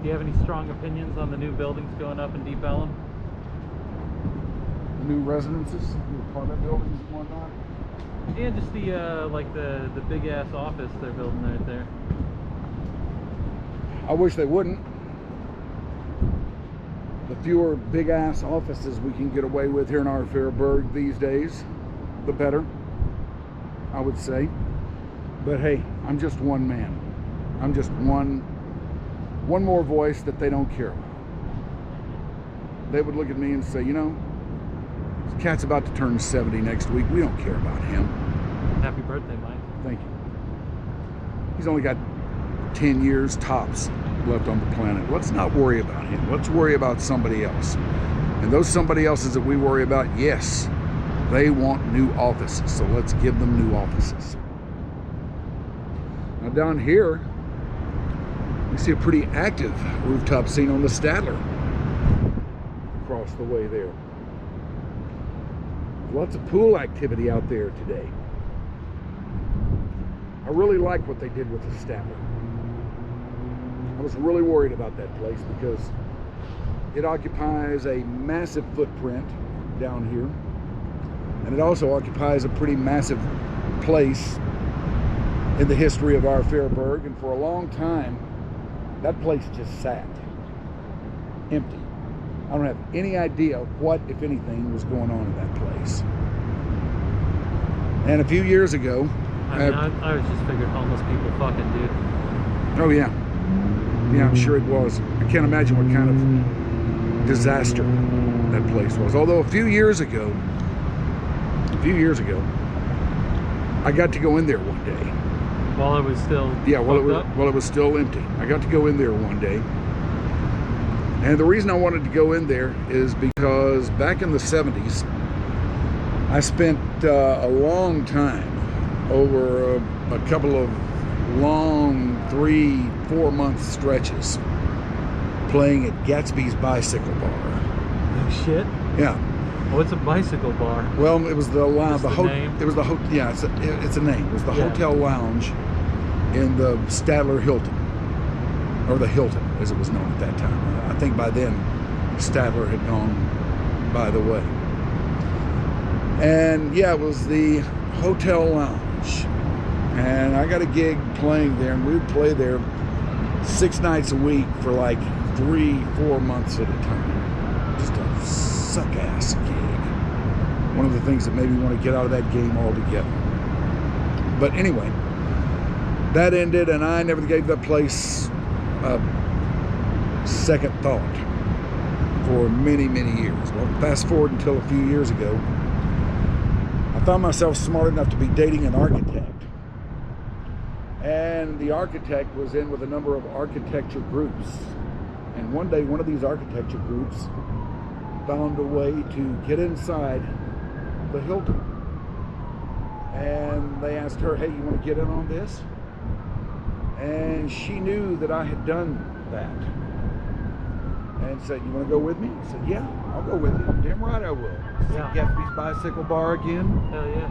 Do you have any strong opinions on the new buildings going up in Deep Ellum? The new residences, new apartment buildings and whatnot. Yeah, just the like the big ass office they're building right there. I wish they wouldn't. The fewer big ass offices we can get away with here in our Fairburg these days, the better, I would say. But hey, I'm just one man. I'm just one more voice that they don't care about. They would look at me and say, you know, this cat's about to turn 70 next week. We don't care about him. Happy birthday, Mike. Thank you. He's only got 10 years tops left on the planet. Let's not worry about him. Let's worry about somebody else. And those somebody else's that we worry about, yes, they want new offices. So let's give them new offices. Now down here, we see a pretty active rooftop scene on the Statler. Across the way there. Lots of pool activity out there today. I really like what they did with the Statler. I was really worried about that place because it occupies a massive footprint down here, and it also occupies a pretty massive place in the history of our Fairburg, and for a long time that place just sat empty. I don't have any idea what, if anything, was going on in that place. And a few years ago, I was just figured homeless people fucking, dude. Oh yeah. Yeah, I'm sure it was. I can't imagine what kind of disaster that place was. Although a few years ago, I got to go in there one day. While it was still while it was still empty. I got to go in there one day. And the reason I wanted to go in there is because back in the 70s, I spent a long time, over a couple of long 3-4 month stretches, playing at Gatsby's Bicycle Bar. Oh shit. Yeah. What's a bicycle bar? Well, it was the lounge. Name? It was the yeah. It's a name. It was the hotel lounge in the Statler Hilton, or the Hilton as it was known at that time. I think by then Statler had gone by the way. And yeah, it was the hotel lounge, and I got a gig playing there, and we would play there 6 nights a week for like 3-4 months at a time. Just a suck-ass gig. One of the things that made me want to get out of that game altogether. But anyway, that ended, and I never gave that place a second thought for many, many years. Well, fast forward until a few years ago, I found myself smart enough to be dating an architect. And the architect was in with a number of architecture groups. And one day, one of these architecture groups found a way to get inside the Hilton. And they asked her, hey, you want to get in on this? And she knew that I had done that. And said, you want to go with me? I said, yeah, I'll go with you. Damn right I will. Yeah. Gatsby's Bicycle Bar again. Hell yeah.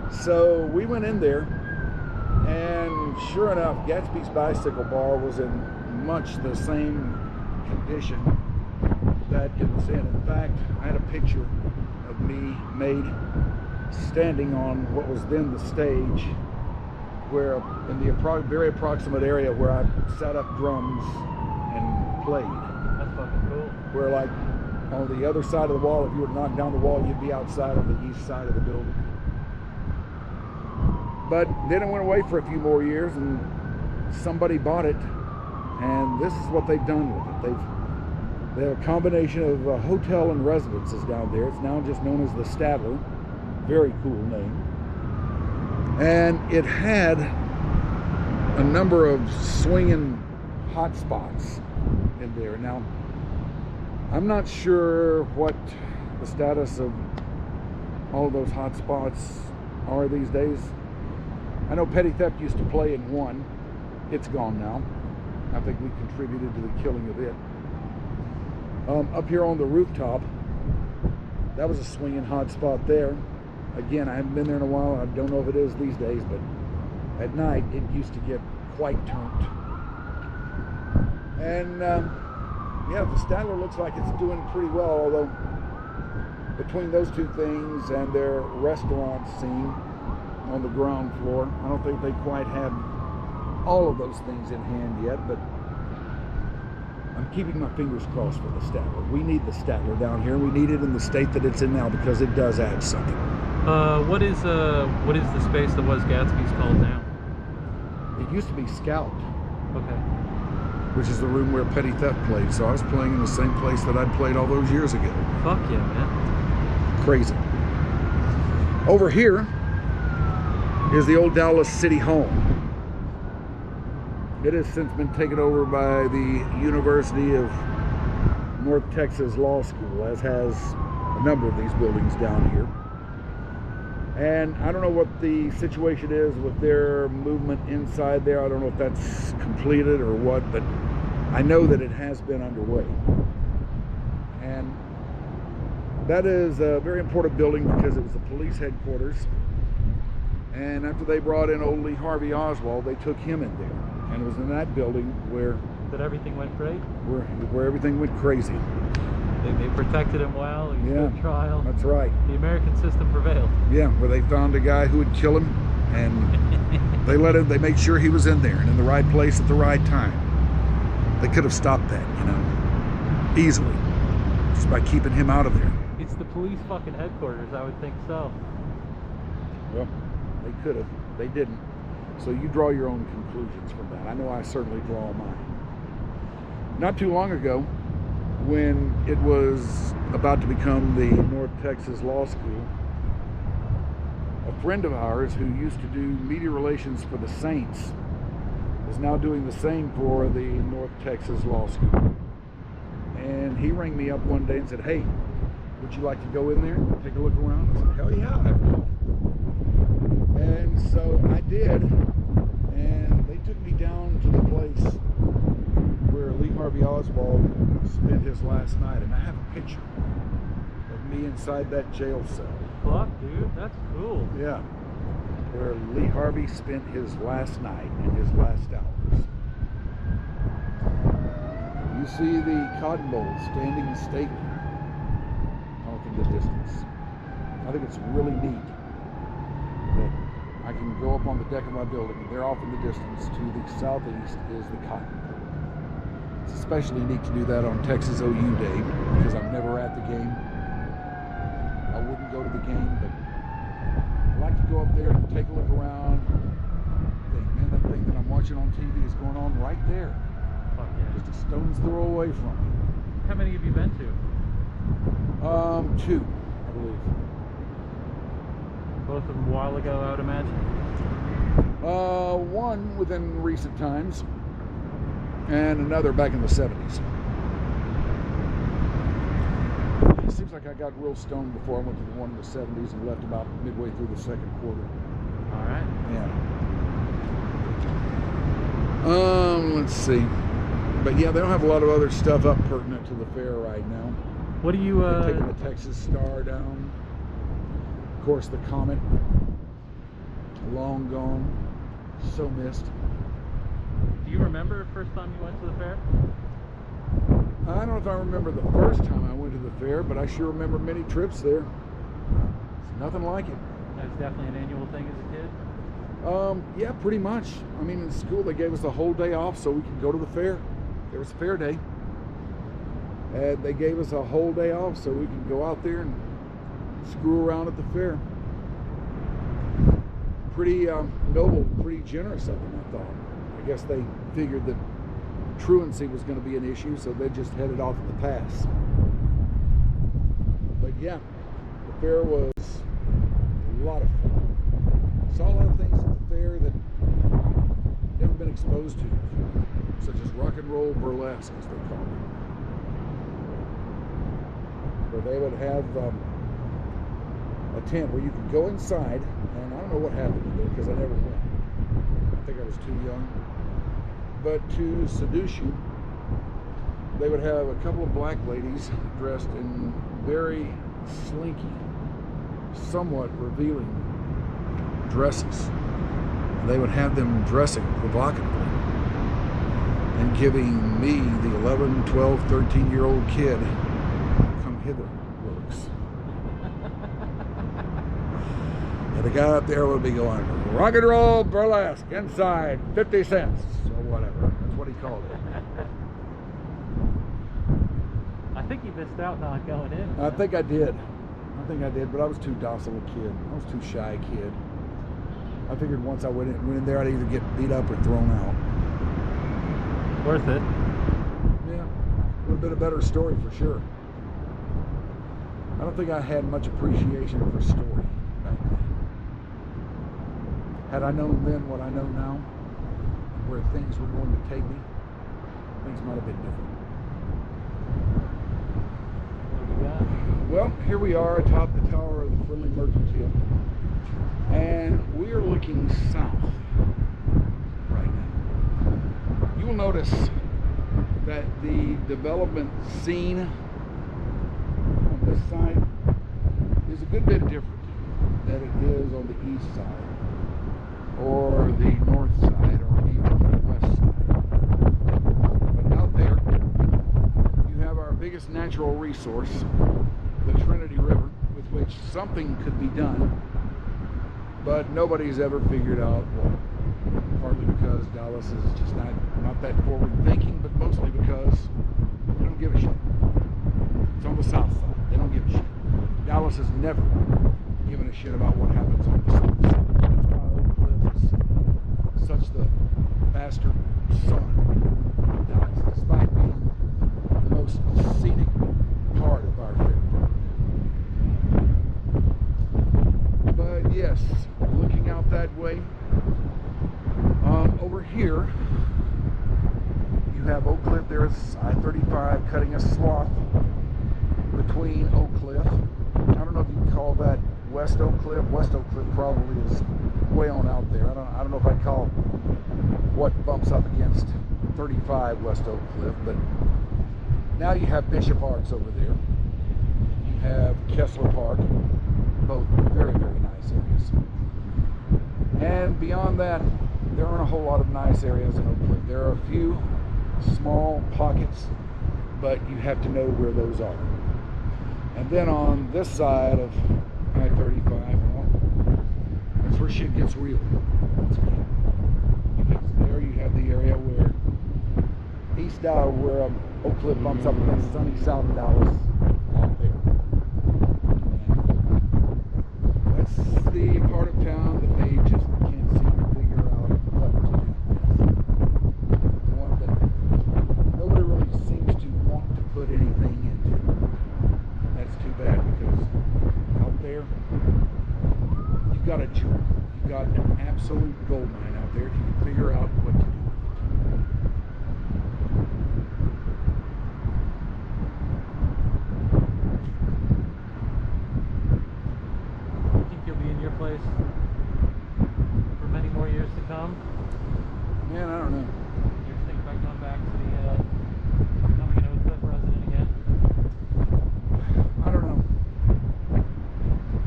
So we went in there, and sure enough, Gatsby's Bicycle Bar was in much the same condition that it was in. In fact, I had a picture of me made standing on what was then the stage, where in the very approximate area where I set up drums and played. That's fucking cool. Where like on the other side of the wall, if you were to knock down the wall, you'd be outside on the east side of the building. But then it went away for a few more years, and somebody bought it, and this is what they've done with it. They have a combination of hotel and residences down there. It's now just known as the Statler. Very cool name. And it had a number of swinging hot spots in there. Now, I'm not sure what the status of all of those hot spots are these days. I know Petty Theft used to play in one. It's gone now. I think we contributed to the killing of it. Up here on the rooftop, that was a swinging hot spot there. Again, I haven't been there in a while. I don't know if it is these days, but at night it used to get quite turned. And yeah, the Statler looks like it's doing pretty well, although between those two things and their restaurant scene on the ground floor, I don't think they quite have all of those things in hand yet, but I'm keeping my fingers crossed for the Statler. We need the Statler down here. We need it in the state that it's in now because it does add something. What is the space that was Gatsby's called now? It used to be Scout, Okay. which is the room where Petty Theft played. So I was playing in the same place that I'd played all those years ago. Fuck yeah, man. Crazy. Over here is the old Dallas City Hall. It has since been taken over by the University of North Texas Law School, as has a number of these buildings down here. And I don't know what the situation is with their movement inside there. I don't know if that's completed or what, but I know that it has been underway. And that is a very important building because it was the police headquarters. And after they brought in old Lee Harvey Oswald, they took him in there. And it was in that building where everything went great? Where everything went crazy. They protected him well. He stood trial. That's right. The American system prevailed. Yeah, where they found a guy who would kill him, and they made sure he was in there and in the right place at the right time. They could have stopped that, you know, easily, just by keeping him out of there. It's the police fucking headquarters, I would think so. Well, they could have. They didn't. So you draw your own conclusions from that. I know I certainly draw mine. Not too long ago, when it was about to become the North Texas Law School, a friend of ours who used to do media relations for the Saints is now doing the same for the North Texas Law School. And he rang me up one day and said, "Hey, would you like to go in there and take a look around?" I said, "Hell yeah, I will." And so I did, and they took me down to the place where Lee Harvey Oswald spent his last night, and I have a picture of me inside that jail cell. Fuck, dude, that's cool. Yeah, where Lee Harvey spent his last night and his last hours. You see the Cotton Bowl standing stately off in the distance. I think it's really neat that I can go up on the deck of my building, and there off in the distance to the southeast is the Cotton Bowl. It's especially neat to do that on Texas OU Day because I'm never at the game. I wouldn't go to the game, but I like to go up there and take a look around. Think, man, that thing that I'm watching on TV is going on right there. Fuck yeah. Just a stone's throw away from me. How many have you been to? 2, I believe. Both of them a while ago, I would imagine. One within recent times, and another back in the 70s. It seems like I got real stoned before I went to the one in the 70s and left about midway through the second quarter. All right. Yeah. Let's see. But yeah, they don't have a lot of other stuff up pertinent to the fair right now. What do you They're taking the Texas Star down. Of course, the Comet, long gone, so missed. Do you remember the first time you went to the fair? I don't know if I remember the first time I went to the fair, but I sure remember many trips there. It's nothing like it. That's definitely an annual thing as a kid? Yeah, pretty much. I mean, in school they gave us a whole day off so we could go to the fair. There was a fair day. And they gave us a whole day off so we could go out there and screw around at the fair. Pretty noble, pretty generous of them, I thought. I guess they figured that truancy was going to be an issue, so they just headed off at the pass. But yeah, the fair was a lot of fun. Saw a lot of things at the fair that I've never been exposed to before, such as rock and roll burlesque, as they call it. Where they would have a tent where you could go inside, and I don't know what happened to it because I never went. I think I was too young. But to seduce you, they would have a couple of black ladies dressed in very slinky, somewhat revealing dresses. And they would have them dressing provocatively. and giving me, the 11, 12, 13-year-old kid, come hither looks. And the guy up there will be going, rock and roll burlesque inside, 50 cents, or whatever. That's what he called it. I think you missed out not going in. I think I did, but I was too docile a kid. I was too shy a kid. I figured once I went in there, I'd either get beat up or thrown out. Worth it. Yeah, would have been a better story for sure. I don't think I had much appreciation for story back then. Had I known then what I know now, where things were going to take me, things might have been different. Well, here we are atop the tower of the friendly Mercantile, and we are looking south right now. You will notice that the development scene on this side is a good bit different than it is on the east side, or the north side, or even the west side. But out there, you have our biggest natural resource, the Trinity River, with which something could be done, but nobody's ever figured out what. Partly because Dallas is just not that forward thinking, but mostly because they don't give a shit. It's on the south side. They don't give a shit. Dallas has never given a shit about what happens on the south side. That's why Oak Cliff is such the bastard son of Dallas, despite being the most scenic part of our fair part. But yes, looking out that way, over here you have Oak Cliff. There's I-35 cutting a swath between Oak Cliff. I don't know if you can call that West Oak Cliff. West Oak Cliff probably is way on out there. I don't know if I'd call what bumps up against 35 West Oak Cliff, but now you have Bishop Arts over there. You have Kessler Park, both very, very nice areas. And beyond that, there aren't a whole lot of nice areas in Oak Cliff. There are a few small pockets, but you have to know where those are. And then on this side of I-35, well, that's where shit gets real. Because there you have the area where East Dallas, where Oak Cliff bumps up against sunny South Dallas, out there. And that's the part of town that they just can't seem to figure out what to do. The one that nobody really seems to want to put anything into. That's too bad, because out there, you've got a jewel. You've got an absolute gold mine out there if you can figure out what to do with it. Place for many more years to come? Man, I don't know. You ever think about going back to the becoming an Oak Cliff resident again? I don't know.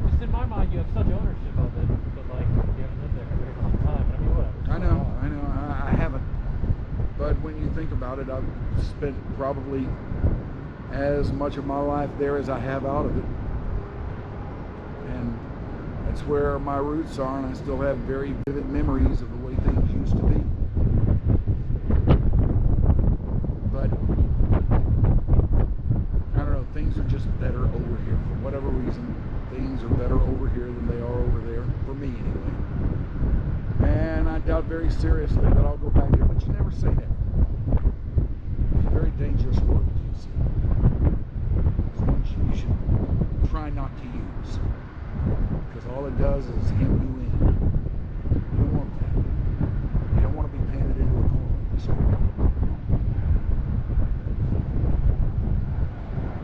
Just in my mind, you have such ownership of it, but like you haven't lived there for a very long time. I mean, whatever. I know. I haven't. But when you think about it, I've spent probably as much of my life there as I have out of it. And that's where my roots are, and I still have very vivid memories of the way things used to be. But I don't know, things are just better over here. For whatever reason, things are better over here than they are over there, for me anyway. And I doubt very seriously that I'll go back there, but you never say that. It's a very dangerous word, you see. It's one you should try not to use. Because all it does is hem you in. You don't want that. You don't want to be painted into a corner.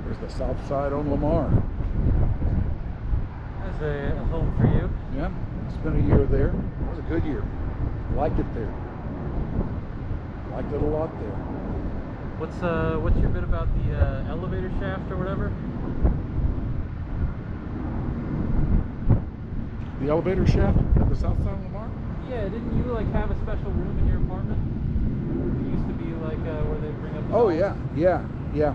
There's the south side on Lamar. That's a home for you. Yeah, spent a year there. It was a good year. Liked it there. Liked it a lot there. What's your bit about the elevator shaft or whatever? The elevator shaft at the south side of Lamar? Yeah, didn't you like have a special room in your apartment? It used to be like where they bring up the Oh, dogs? yeah.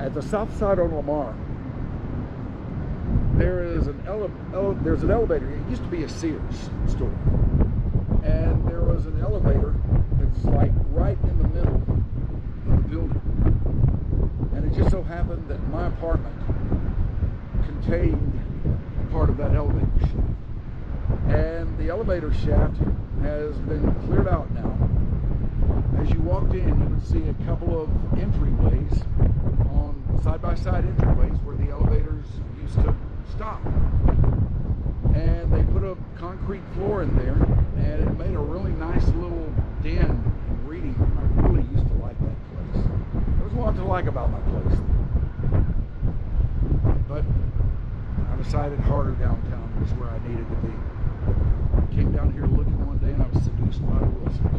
At the south side on Lamar, there is there's an elevator. It used to be a Sears store. And there was an elevator that's like right in the middle of the building. And it just so happened that my apartment contained part of that elevator shaft. And the elevator shaft has been cleared out now. As you walked in, you would see a couple of entryways, on side-by-side entryways where the elevators used to stop. And they put a concrete floor in there, and it made a really nice little den and reading room. I really used to like that place. There was a lot to like about my place. But I decided harder downtown was where I needed to be. I came down here looking one day, and I was seduced by Wilson.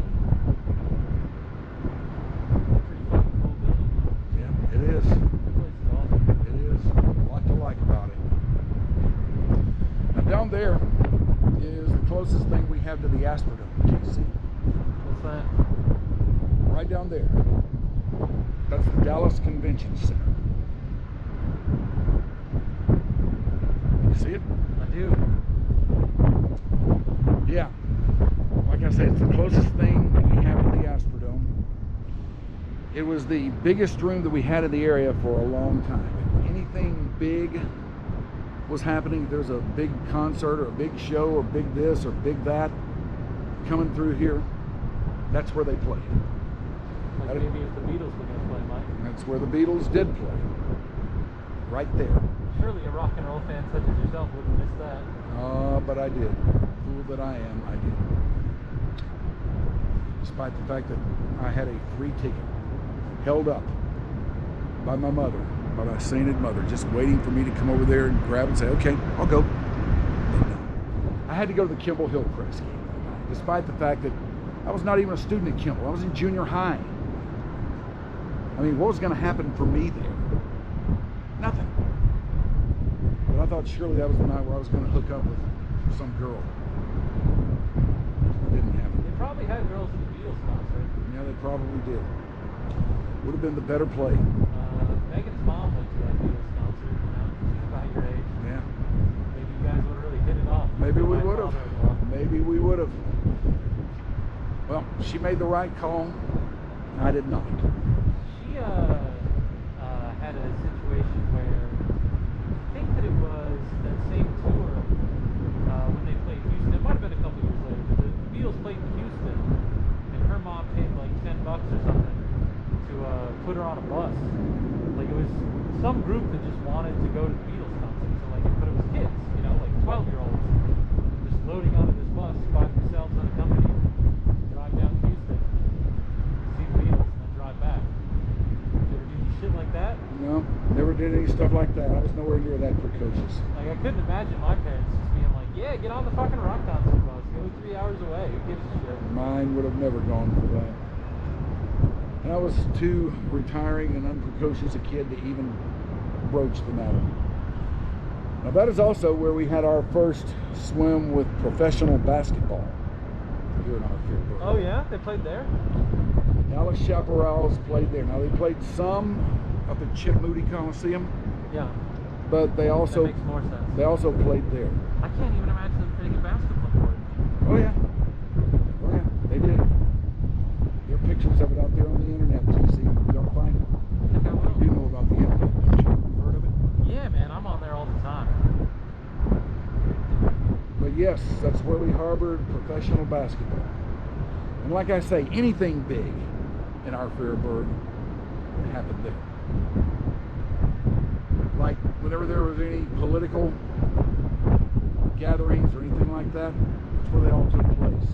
Pretty fucking cool building. Yeah, it is. That place is awesome. It is. A lot to like about it. Now down there is the closest thing we have to the Astrodome, JC. What's that? Right down there. That's the Dallas Convention Center. You see it? I do. Yeah. Like I said, it's the closest thing we have to the Astrodome. It was the biggest room that we had in the area for a long time. If anything big was happening, there's a big concert or a big show or big this or big that coming through here, that's where they played. Like maybe if the Beatles were going to play, Mike. That's where the Beatles did play. Right there. Surely a rock and roll fan such as yourself wouldn't miss that. But I did. Fool that I am, I did. Despite the fact that I had a free ticket held up by my mother, by my sainted mother, just waiting for me to come over there and grab and say, okay, I'll go. But no. I had to go to the Kimball Hillcrest game that night, despite the fact that I was not even a student at Kimball. I was in junior high. I mean, what was going to happen for me there? Nothing. But I thought surely that was the night where I was going to hook up with some girl. It didn't happen. They probably had girls at the Beatles concert. Yeah, they probably did. Would have been the better play. Megan's mom went to that Beatles concert, you know? She's about your age. Yeah. Maybe you guys would have really hit it off. Maybe we My would have. father-in-law. Maybe we would have. Well, she made the right call. I did not. She had a situation where I think that it was that same tour when they played Houston. It might have been a couple years later, but the Beatles played in Houston, and her mom paid like $10 or something to put her on a bus. Like it was some group that just wanted to go to the Beatles concert. So like, but it was kids, you know, like 12-year-olds, just loading onto this bus by themselves unaccompanied, drive down to Houston, see the Beatles, and then drive back. Did you ever do any shit like that? No, never did any stuff like that. I was nowhere near that precocious. Like I couldn't imagine my parents just being like, yeah, get on the fucking rock concert bus, go 3 hours away, who gives a shit? Mine would have never gone for that. And I was too retiring and unprecocious a kid to even broach the matter. Now that is also where we had our first swim with professional basketball here in our field. Oh yeah? They played there? Dallas Chaparrals played there. Now they played some up at Chip Moody Coliseum, Yeah. but they also That makes more sense. they also played there. I can't even imagine them playing a basketball court. Oh yeah. Oh yeah, they did. There are pictures of it out there on the internet, GC. You don't find it. I think I will. You know about the internet, don't you? You heard of it? Yeah, man, I'm on there all the time. But yes, that's where we harbored professional basketball. And like I say, anything big in our Fairburg happened there. Like whenever there was any political gatherings or anything like that, that's where they all took place.